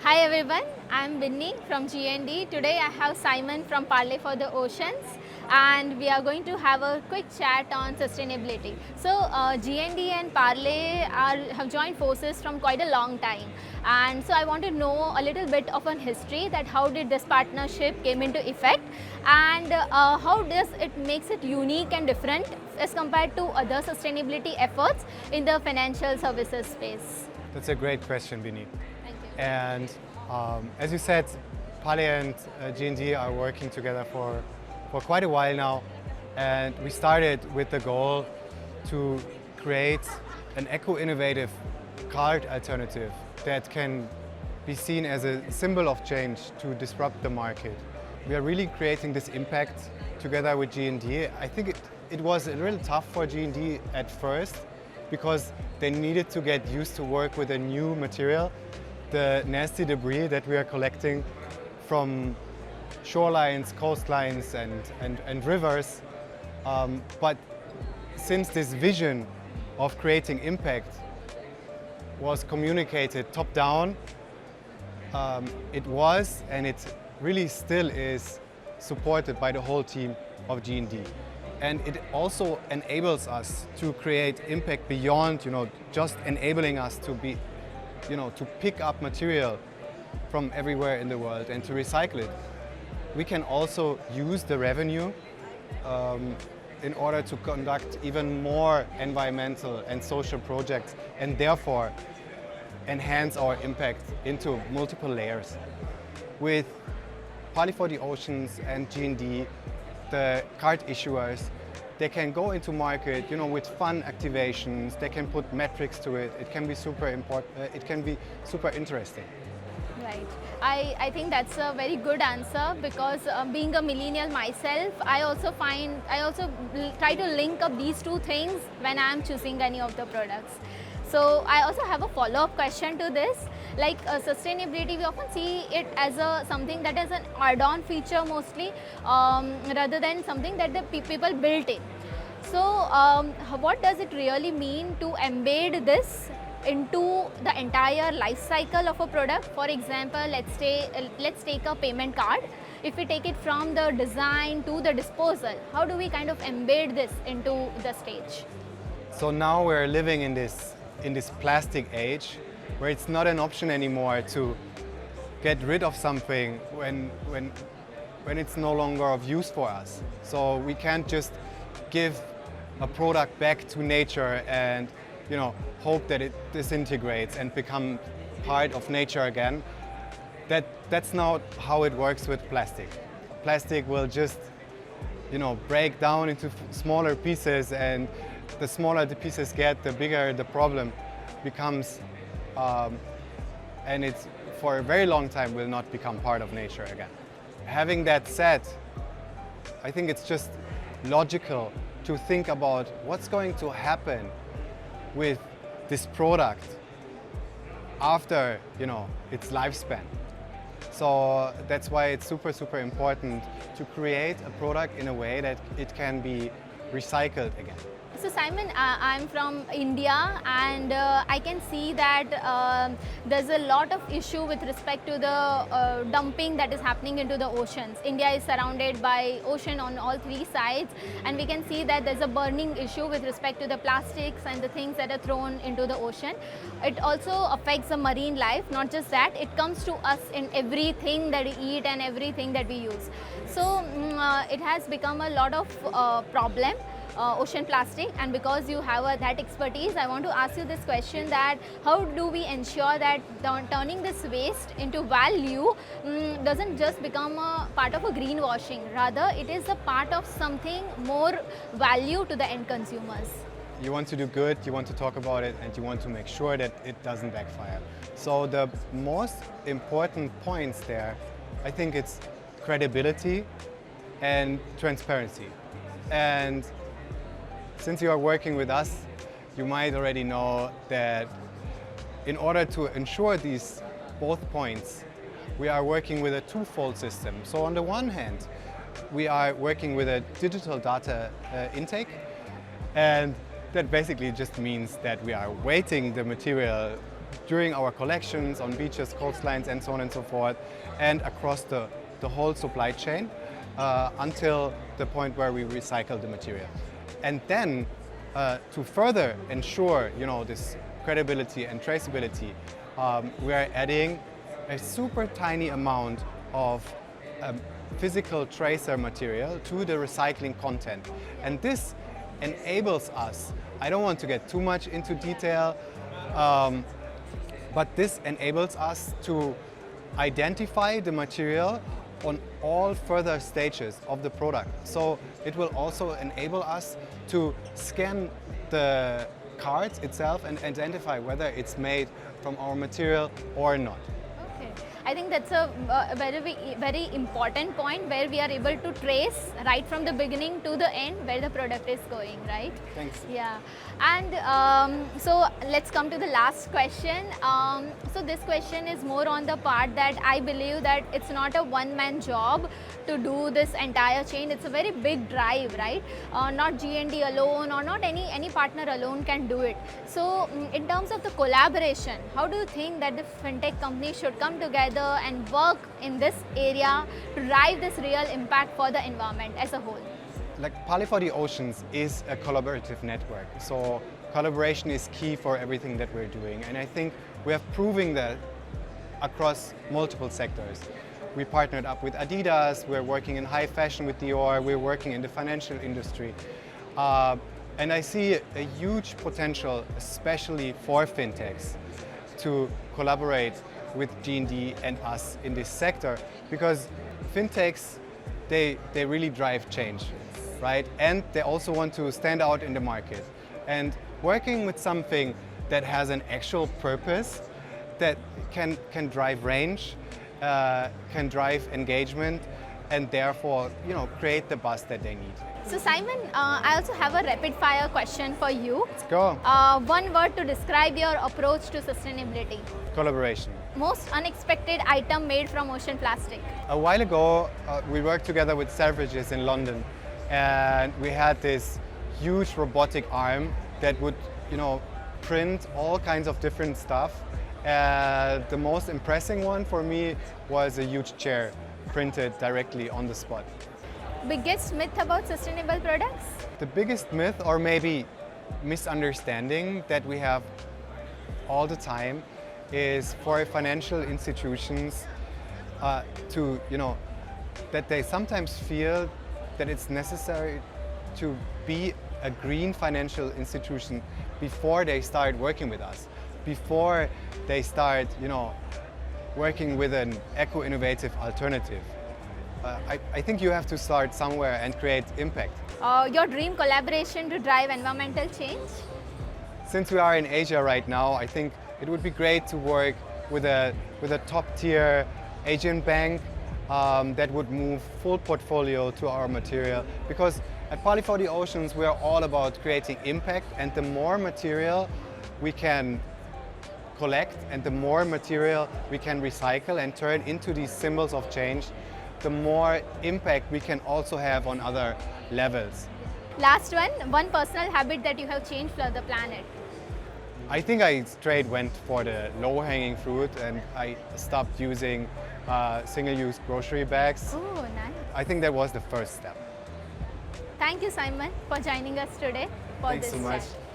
Hi everyone, I'm Binny from G&D. Today I have Simon from Parley for the Oceans and we are going to have a quick chat on sustainability. So G&D and Parley have joined forces from quite a long time, and so I want to know a little bit of an history that how did this partnership came into effect, and how does it makes it unique and different as compared to other sustainability efforts in the financial services space. That's a great question, Binny. Thank you. And as you said, Parley and G&D are working together for quite a while now. And we started with the goal to create an eco-innovative card alternative that can be seen as a symbol of change to disrupt the market. We are really creating this impact together with G&D. I think it was a little tough for G&D at first because they needed to get used to work with a new material, the nasty debris that we are collecting from shorelines, coastlines and rivers. But since this vision of creating impact was communicated top down, it was and it really still is supported by the whole team of G&D. And it also enables us to create impact beyond, just enabling us to be, to pick up material from everywhere in the world and to recycle it. We can also use the revenue in order to conduct even more environmental and social projects and therefore enhance our impact into multiple layers. With Parley for the Oceans and G&D, the card issuers, they can go into market, with fun activations. They can put metrics to it. It can be super important. It can be super interesting. Right. I think that's a very good answer because being a millennial myself, I also try to link up these two things when I am choosing any of the products. So I also have a follow-up question to this. Like sustainability, we often see it as something that is an add-on feature mostly, rather than something that the people built in. So what does it really mean to embed this into the entire life cycle of a product? For example, let's take a payment card. If we take it from the design to the disposal, how do we kind of embed this into the stage? So now we're living in this plastic age where it's not an option anymore to get rid of something when it's no longer of use for us. So we can't just give a product back to nature and hope that it disintegrates and become part of nature again. That's not how it works with plastic. Plastic will just break down into smaller pieces, and the smaller the pieces get, the bigger the problem becomes, and it's for a very long time will not become part of nature again. Having that said, I think it's just logical to think about what's going to happen with this product after its lifespan. So that's why it's super important to create a product in a way that it can be recycled again. So Simon, I'm from India, and I can see that there's a lot of issue with respect to the dumping that is happening into the oceans. India is surrounded by ocean on all three sides, and we can see that there's a burning issue with respect to the plastics and the things that are thrown into the ocean. It also affects the marine life. Not just that, it comes to us in everything that we eat and everything that we use. So it has become a lot of problem. Ocean plastic, and because you have that expertise, I want to ask you this question: that how do we ensure that turning this waste into value doesn't just become a part of a greenwashing, rather it is a part of something more value to the end consumers? You want to do good, you want to talk about it, and you want to make sure that it doesn't backfire. So the most important points there, I think it's credibility and transparency. And since you are working with us, you might already know that in order to ensure these both points, we are working with a twofold system. So on the one hand, we are working with a digital data intake, and that basically just means that we are weighting the material during our collections on beaches, coastlines, and so on and so forth, and across the whole supply chain until the point where we recycle the material. And then to further ensure, this credibility and traceability, we are adding a super tiny amount of physical tracer material to the recycling content. And this enables us, I don't want to get too much into detail, but this enables us to identify the material on all further stages of the product. So it will also enable us to scan the cards itself and identify whether it's made from our material or not. Okay. I think that's a very important point where we are able to trace right from the beginning to the end where the product is going, right? Thanks. Yeah. And so let's come to the last question. So this question is more on the part that I believe that it's not a one-man job to do this entire chain. It's a very big drive, right? Not G&D alone or not any partner alone can do it. So in terms of the collaboration, how do you think that the fintech company should come together and work in this area to drive this real impact for the environment as a whole? Like Parley for the Oceans is a collaborative network, so collaboration is key for everything that we're doing, and I think we have proven that across multiple sectors. We partnered up with Adidas, we're working in high fashion with Dior, we're working in the financial industry, and I see a huge potential, especially for fintechs, to collaborate with G&D and us in this sector, because fintechs, they really drive change, right? And they also want to stand out in the market. And working with something that has an actual purpose, that can drive range, can drive engagement, and therefore, create the buzz that they need. So Simon, I also have a rapid fire question for you. Let's go. One word to describe your approach to sustainability. Collaboration. Most unexpected item made from ocean plastic. A while ago, we worked together with Selfridges in London, and we had this huge robotic arm that would, print all kinds of different stuff. The most impressive one for me was a huge chair printed directly on the spot. Biggest myth about sustainable products? The biggest myth, or maybe misunderstanding that we have all the time, is for financial institutions that they sometimes feel that it's necessary to be a green financial institution before they start working with us, before they start, working with an eco-innovative alternative. I think you have to start somewhere and create impact. Your dream collaboration to drive environmental change? Since we are in Asia right now, I think it would be great to work with a top-tier Asian bank that would move full portfolio to our material, because at Parley for the Oceans we are all about creating impact, and the more material we can collect and the more material we can recycle and turn into these symbols of change, the more impact we can also have on other levels. Last one personal habit that you have changed for the planet. I think I straight went for the low-hanging fruit, and I stopped using single-use grocery bags. Oh, nice. I think that was the first step. Thank you, Simon, for joining us today for Thanks this so much. chat.